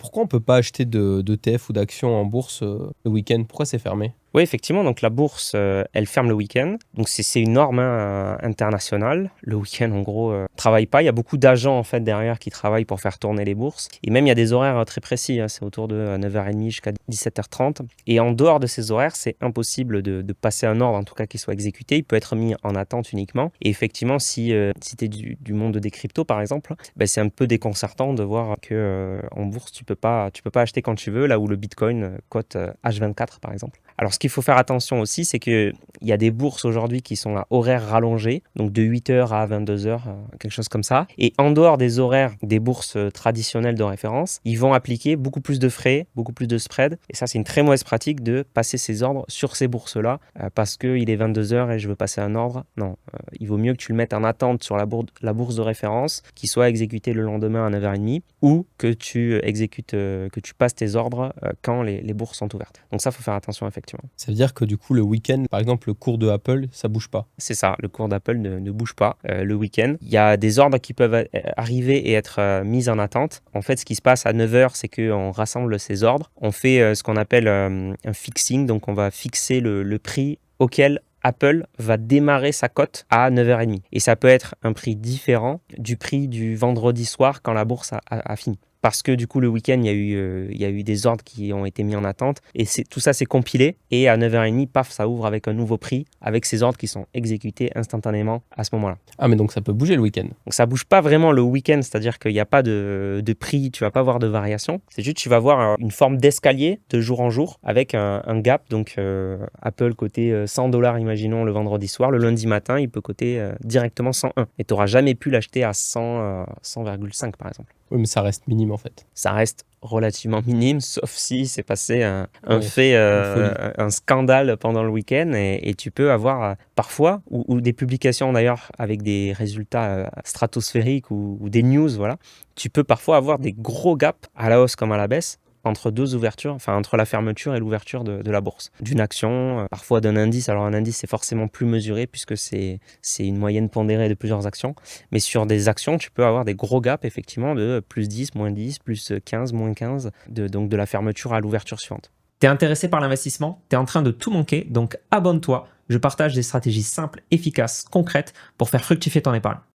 pourquoi on peut pas acheter d'ETF ou d'actions en bourse le week-end? Pourquoi c'est fermé? Oui, effectivement, donc la bourse, elle ferme le week-end. Donc c'est une norme internationale. Le week-end, en gros, travaille pas. Il y a beaucoup d'agents en fait derrière qui travaillent pour faire tourner les bourses. Et même il y a des horaires très précis. C'est autour de 9h30 jusqu'à 17h30. Et en dehors de ces horaires, c'est impossible de passer un ordre, en tout cas qui soit exécuté. Il peut être mis en attente uniquement. Et effectivement, si tu es du monde des cryptos, par exemple, c'est un peu déconcertant de voir que en bourse, tu peux pas acheter quand tu veux, là où le Bitcoin cote H24, par exemple. Alors, ce qu'il faut faire attention aussi, c'est qu'il y a des bourses aujourd'hui qui sont à horaires rallongés, donc de 8h à 22h, quelque chose comme ça. Et en dehors des horaires des bourses traditionnelles de référence, ils vont appliquer beaucoup plus de frais, beaucoup plus de spread. Et ça, c'est une très mauvaise pratique de passer ses ordres sur ces bourses-là parce qu'il est 22h et je veux passer un ordre. Non, il vaut mieux que tu le mettes en attente sur la bourse de référence, qui soit exécutée le lendemain à 9h30, ou que tu passes tes ordres quand les bourses sont ouvertes. Donc ça, il faut faire attention effectivement. Ça veut dire que du coup, le week-end, par exemple, le cours de Apple, ça bouge pas. C'est ça, le cours d'Apple ne bouge pas le week-end. Il y a des ordres qui peuvent arriver et être mis en attente. En fait, ce qui se passe à 9h, c'est qu'on rassemble ces ordres. On fait ce qu'on appelle un fixing, donc on va fixer le prix auquel Apple va démarrer sa cote à 9h30. Et ça peut être un prix différent du prix du vendredi soir quand la bourse a fini. Parce que du coup, le week-end, il y a eu des ordres qui ont été mis en attente. Et tout ça, c'est compilé. Et à 9h30, paf, ça ouvre avec un nouveau prix, avec ces ordres qui sont exécutés instantanément à ce moment-là. Ah, mais donc ça peut bouger le week-end. Donc ça bouge pas vraiment le week-end, c'est-à-dire qu'il n'y a pas de prix, tu vas pas avoir de variation. C'est juste tu vas avoir une forme d'escalier de jour en jour avec un gap. Donc Apple coté $100, imaginons, le vendredi soir. Le lundi matin, il peut coter directement 101. Et tu n'auras jamais pu l'acheter à 100,5 par exemple. Oui, mais ça reste minime en fait. Ça reste relativement minime, sauf si c'est passé un scandale pendant le week-end et tu peux avoir parfois, ou des publications d'ailleurs avec des résultats stratosphériques ou des news, voilà, tu peux parfois avoir des gros gaps à la hausse comme à la baisse entre deux ouvertures, enfin entre la fermeture et l'ouverture de la bourse. D'une action, parfois d'un indice. Alors un indice, c'est forcément plus mesuré puisque c'est une moyenne pondérée de plusieurs actions. Mais sur des actions, tu peux avoir des gros gaps effectivement de plus 10, moins 10, plus 15, moins 15, donc de la fermeture à l'ouverture suivante. T'es intéressé par l'investissement? T'es en train de tout manquer, donc abonne-toi. Je partage des stratégies simples, efficaces, concrètes pour faire fructifier ton épargne.